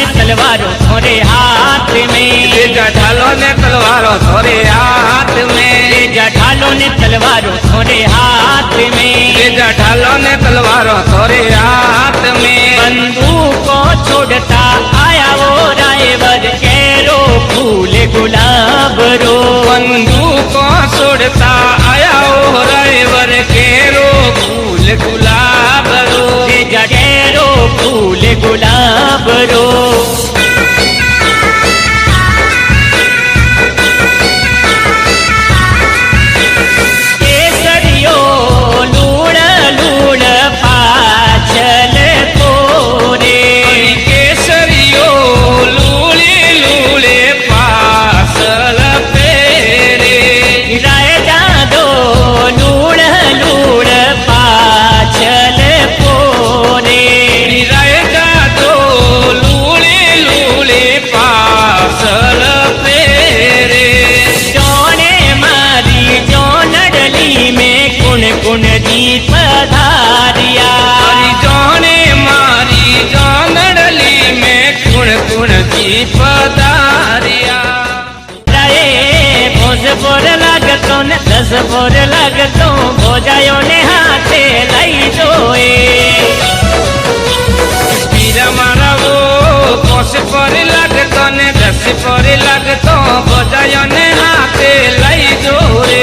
ने तलवारों थोड़े हाथ में, तेजा ढालो ने तलवारों थोड़े हाथ में, तेजा ढालो ने तलवारों थोड़े हाथ में, तेजा ढालो ने तलवारों थोड़े हाथ में। बंदूकों छोड़ता आया वो रायवर, केरो फूल गुलाब रो, बंदूकों छोड़ता आया वो रायवर, केरो फूल गुलाब रो, तेजा केरो फूल गुलाब रो। केसरियो लूड़ लूड़ पाछल पोरे, केसरियो लूले लूले पासल पेरे, राय जादो लूड़ लूड़ पाछल पोरे, राय जादो लूले लूले पासल पेरे। जोने मारी जो नडली में कुण कुण दीप धारिया, जोने मारी जानडली में कुण कुण दीप धारिया। भोज बोर लागतो ने 10 बोर लागतो, भोजायो ने हाथे लई जोए, पीरा मारा वो 5 पर लगतो ने 10 पर लगतो, भोजायो ने हाथे लई जोरे।